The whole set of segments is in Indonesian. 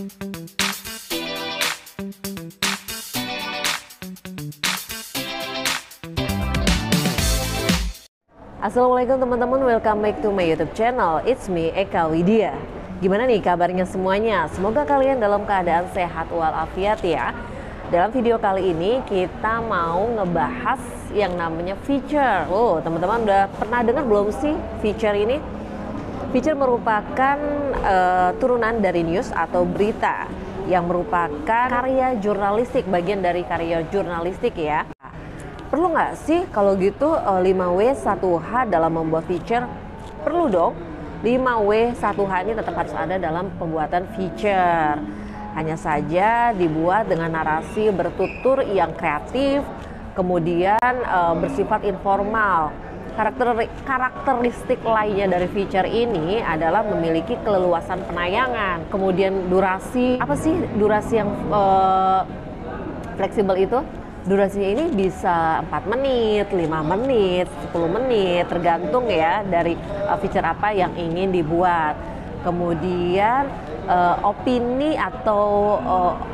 Assalamualaikum teman-teman, welcome back to my YouTube channel. It's me, Eka Widya. Gimana nih kabarnya semuanya? Semoga kalian dalam keadaan sehat walafiat ya. Dalam video kali ini kita mau ngebahas yang namanya feature. Oh, teman-teman udah pernah dengar belum sih feature ini? Feature merupakan turunan dari news atau berita yang merupakan karya jurnalistik, bagian dari karya jurnalistik ya. Perlu nggak sih kalau gitu 5W1H dalam membuat feature? Perlu dong. 5W1H ini tetap harus ada dalam pembuatan feature. Hanya saja dibuat dengan narasi bertutur yang kreatif, kemudian bersifat informal. Karakteristik lainnya dari feature ini adalah memiliki keleluasan penayangan. Kemudian durasi, apa sih durasi yang fleksibel itu? Durasinya ini bisa 4 menit, 5 menit, 10 menit, tergantung ya dari feature apa yang ingin dibuat. Kemudian opini atau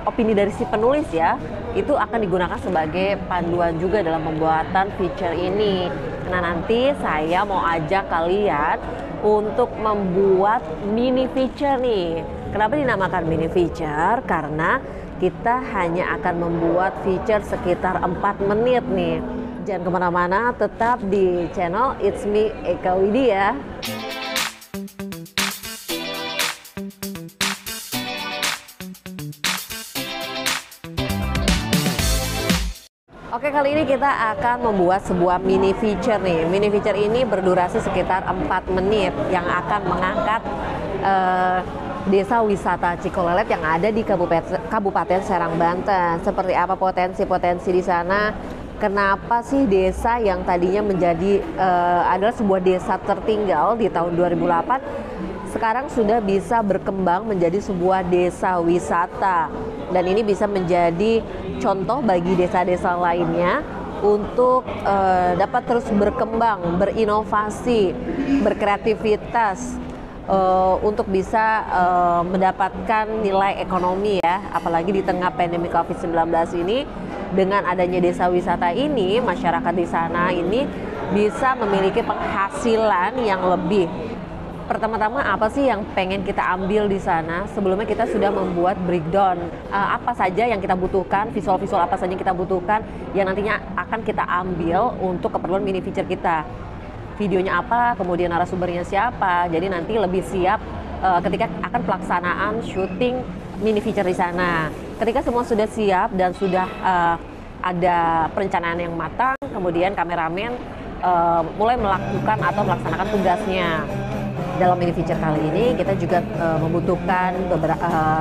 opini dari si penulis ya, itu akan digunakan sebagai panduan juga dalam pembuatan feature ini. Nah, nanti saya mau ajak kalian untuk membuat mini feature nih. Kenapa dinamakan mini feature? Karena kita hanya akan membuat feature sekitar 4 menit nih. Jangan kemana-mana, tetap di channel It's Me Eka Widya. Oke, kali ini kita akan membuat sebuah mini feature nih. Mini feature ini berdurasi sekitar 4 menit yang akan mengangkat Desa Wisata Cikolelet yang ada di Kabupaten Serang, Banten. Seperti apa potensi-potensi di sana? Kenapa sih desa yang tadinya menjadi adalah sebuah desa tertinggal di tahun 2008 sekarang sudah bisa berkembang menjadi sebuah desa wisata, dan ini bisa menjadi contoh bagi desa-desa lainnya untuk dapat terus berkembang, berinovasi, berkreativitas, untuk bisa mendapatkan nilai ekonomi ya, apalagi di tengah pandemi COVID-19 ini. Dengan adanya desa wisata ini, masyarakat di sana ini bisa memiliki penghasilan yang lebih. Pertama-tama apa sih yang pengen kita ambil di sana? Sebelumnya kita sudah membuat breakdown apa saja yang kita butuhkan, visual-visual apa saja yang kita butuhkan yang nantinya akan kita ambil untuk keperluan mini feature kita. Videonya apa, kemudian narasumbernya siapa, jadi nanti lebih siap ketika akan pelaksanaan syuting mini feature di sana. Ketika semua sudah siap dan sudah ada perencanaan yang matang, kemudian kameramen mulai melakukan atau melaksanakan tugasnya. Dalam mini feature kali ini kita juga membutuhkan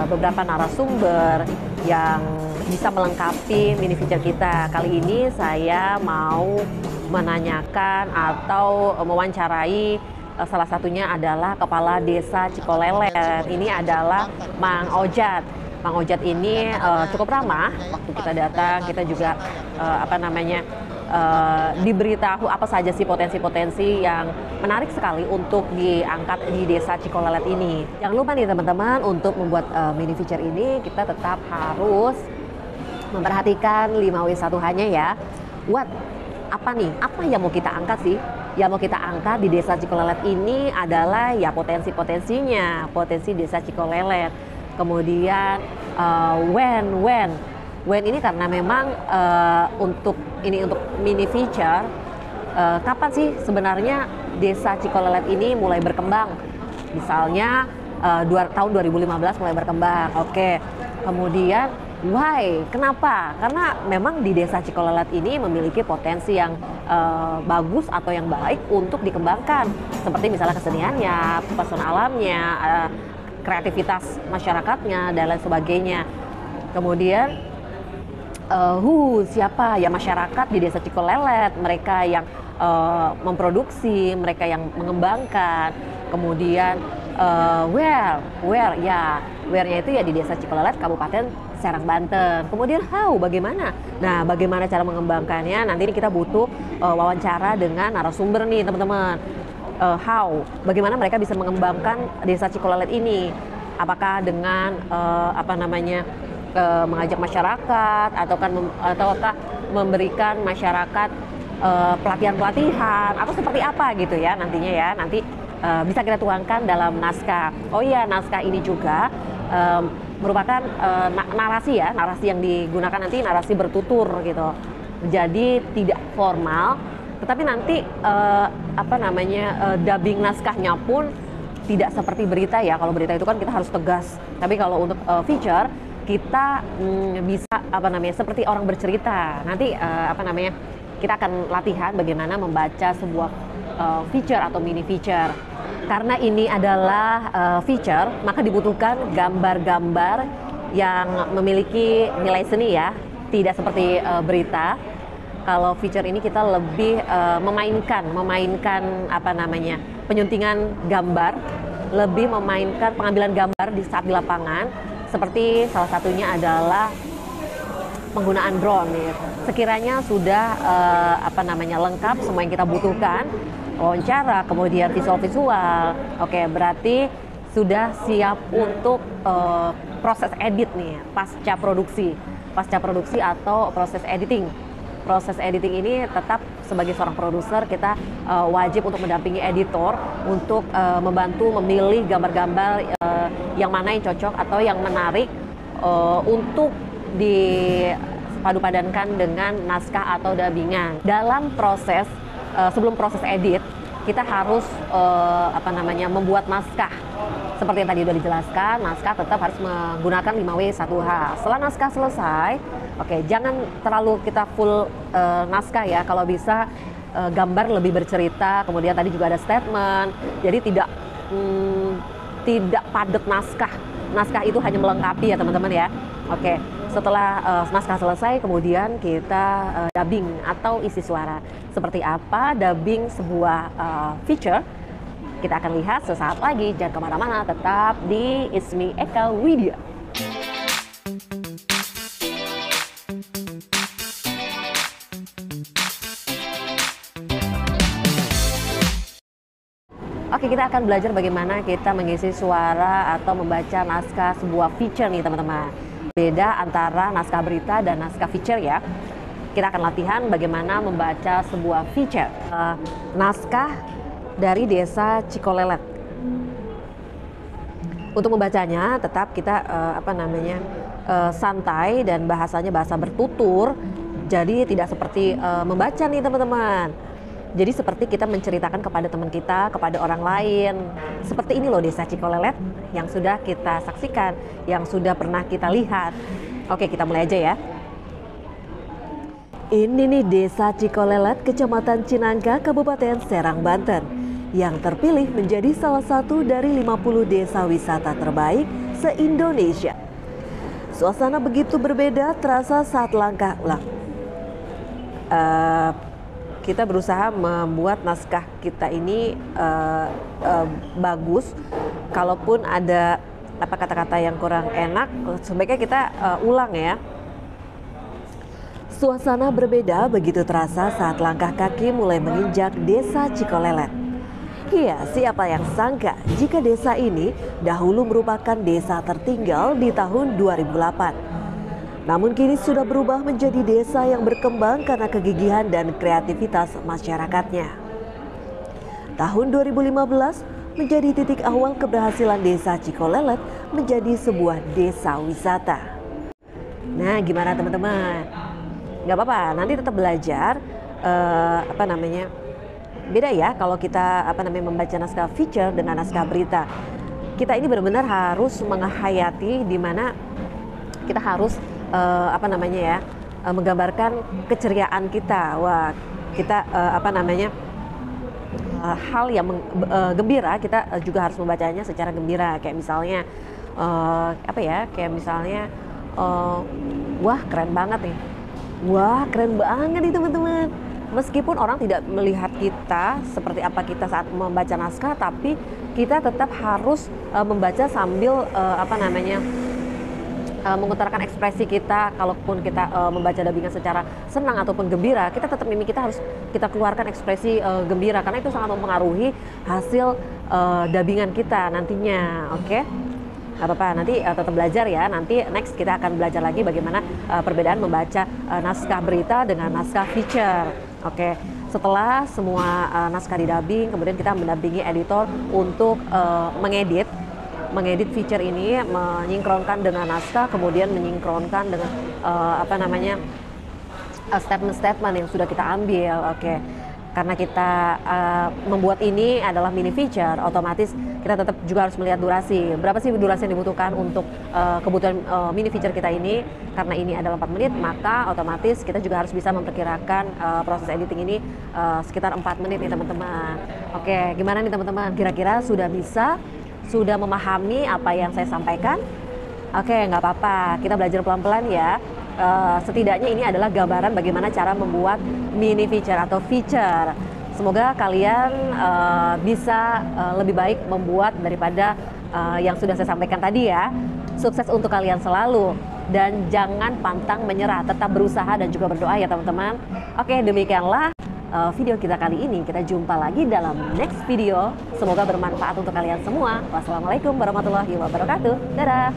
beberapa narasumber yang bisa melengkapi mini feature kita. Kali ini saya mau menanyakan atau mewawancarai salah satunya adalah Kepala Desa Cikolelet. Ini adalah Mang Ojat. Mang Ojat ini cukup ramah. Waktu kita datang, kita juga diberitahu apa saja sih potensi-potensi yang menarik sekali untuk diangkat di Desa Cikolelet ini. Jangan lupa nih teman-teman, untuk membuat mini feature ini kita tetap harus memperhatikan 5W1H-nya ya. Apa nih? Apa yang mau kita angkat sih? Yang mau kita angkat di Desa Cikolelet ini adalah ya potensi-potensinya, potensi Desa Cikolelet. Kemudian when ini karena memang untuk mini feature, kapan sih sebenarnya Desa Cikolelet ini mulai berkembang? Misalnya tahun 2015 mulai berkembang. Oke. Kemudian why? Kenapa? Karena memang di Desa Cikolelet ini memiliki potensi yang bagus atau yang baik untuk dikembangkan. Seperti misalnya keseniannya, pesona alamnya, kreativitas masyarakatnya, dan lain sebagainya. Kemudian siapa ya masyarakat di Desa Cikolelet? Mereka yang memproduksi, mereka yang mengembangkan. Kemudian where-nya itu ya di Desa Cikolelet, Kabupaten Serang, Banten. Kemudian bagaimana? Nah, bagaimana cara mengembangkannya? Nanti ini kita butuh wawancara dengan narasumber nih, teman-teman. Bagaimana mereka bisa mengembangkan Desa Cikolelet ini? Apakah dengan apa namanya mengajak masyarakat ataukah memberikan masyarakat pelatihan-pelatihan atau seperti apa gitu ya nantinya ya, nanti bisa kita tuangkan dalam naskah. Oh iya, naskah ini juga merupakan narasi ya, narasi yang digunakan nanti narasi bertutur gitu. Jadi tidak formal, tetapi nanti apa namanya dubbing naskahnya pun tidak seperti berita ya. Kalau berita itu kan kita harus tegas, tapi kalau untuk feature kita bisa apa namanya seperti orang bercerita. Nanti apa namanya kita akan latihan bagaimana membaca sebuah feature atau mini feature. Karena ini adalah feature, maka dibutuhkan gambar-gambar yang memiliki nilai seni ya, tidak seperti berita. Kalau feature ini kita lebih memainkan apa namanya penyuntingan gambar, lebih memainkan pengambilan gambar di saat di lapangan. Seperti salah satunya adalah penggunaan drone nih. Sekiranya sudah apa namanya lengkap semua yang kita butuhkan, wawancara, kemudian visual-visual. Oke, berarti sudah siap untuk proses edit nih, pasca produksi atau proses editing. Proses editing ini tetap sebagai seorang produser kita wajib untuk mendampingi editor untuk membantu memilih gambar-gambar yang mana yang cocok atau yang menarik untuk dipadu-padankan dengan naskah atau dubbingan. Dalam proses sebelum proses edit kita harus apa namanya membuat naskah. Seperti yang tadi sudah dijelaskan, naskah tetap harus menggunakan 5W1H. Setelah naskah selesai, oke, jangan terlalu kita full naskah ya. Kalau bisa gambar lebih bercerita. Kemudian tadi juga ada statement. Jadi tidak padat naskah. Naskah itu hanya melengkapi ya teman-teman ya. Oke, setelah naskah selesai, kemudian kita dubbing atau isi suara. Seperti apa dubbing sebuah feature? Kita akan lihat sesaat lagi. Jangan kemana-mana, tetap di It's Me Eka Widya. Oke, kita akan belajar bagaimana kita mengisi suara atau membaca naskah sebuah feature nih teman-teman. Beda antara naskah berita dan naskah feature ya. Kita akan latihan bagaimana membaca sebuah feature. Naskah dari Desa Cikolelet. Untuk membacanya tetap kita apa namanya santai dan bahasanya bahasa bertutur. Jadi tidak seperti membaca nih teman-teman. Jadi seperti kita menceritakan kepada teman kita, kepada orang lain. Seperti ini loh Desa Cikolelet yang sudah kita saksikan, yang sudah pernah kita lihat. Oke, kita mulai aja ya. Ini nih Desa Cikolelet, Kecamatan Cinangka, Kabupaten Serang, Banten, yang terpilih menjadi salah satu dari 50 desa wisata terbaik se-Indonesia. Suasana begitu berbeda terasa saat langkah ulang. Kita berusaha membuat naskah kita ini bagus. Kalaupun ada apa kata-kata yang kurang enak, sebaiknya kita ulang ya. Suasana berbeda begitu terasa saat langkah kaki mulai menginjak Desa Cikolelet. Iya, siapa yang sangka jika desa ini dahulu merupakan desa tertinggal di tahun 2008. Namun kini sudah berubah menjadi desa yang berkembang karena kegigihan dan kreativitas masyarakatnya. Tahun 2015 menjadi titik awal keberhasilan Desa Cikolelet menjadi sebuah desa wisata. Nah, gimana teman-teman? Nggak apa-apa, nanti tetap belajar apa namanya beda ya kalau kita apa namanya membaca naskah feature dengan naskah berita. Kita ini benar-benar harus menghayati di mana kita harus apa namanya ya menggambarkan keceriaan kita. Wah, kita apa namanya hal yang gembira, kita juga harus membacanya secara gembira. Kayak misalnya apa ya, kayak misalnya wah keren banget nih. Wah, keren banget nih teman-teman. Meskipun orang tidak melihat kita seperti apa kita saat membaca naskah, tapi kita tetap harus membaca sambil apa namanya mengutarakan ekspresi kita. Kalaupun kita membaca dubbingan secara senang ataupun gembira, kita tetap mimik kita harus kita keluarkan ekspresi gembira, karena itu sangat mempengaruhi hasil dubbingan kita nantinya. Oke? nggak apa-apa, nanti tetap belajar ya. Nanti next kita akan belajar lagi bagaimana perbedaan membaca naskah berita dengan naskah feature. Oke, setelah semua naskah didubbing, kemudian kita mendampingi editor untuk mengedit feature ini, menyinkronkan dengan naskah, kemudian menyinkronkan dengan statement-statement yang sudah kita ambil. Oke. Karena kita membuat ini adalah mini feature, otomatis kita tetap juga harus melihat durasi. Berapa sih durasi yang dibutuhkan untuk kebutuhan mini feature kita ini? Karena ini adalah 4 menit, maka otomatis kita juga harus bisa memperkirakan proses editing ini sekitar 4 menit nih teman-teman. Oke, gimana nih teman-teman? Kira-kira sudah memahami apa yang saya sampaikan? Oke, nggak apa-apa, kita belajar pelan-pelan ya. Setidaknya ini adalah gambaran bagaimana cara membuat mini feature atau feature. Semoga kalian bisa lebih baik membuat daripada yang sudah saya sampaikan tadi ya. Sukses untuk kalian selalu dan jangan pantang menyerah, tetap berusaha dan juga berdoa ya teman-teman. Oke, demikianlah video kita kali ini. Kita jumpa lagi dalam next video. Semoga bermanfaat untuk kalian semua. Wassalamualaikum warahmatullahi wabarakatuh. Dadah.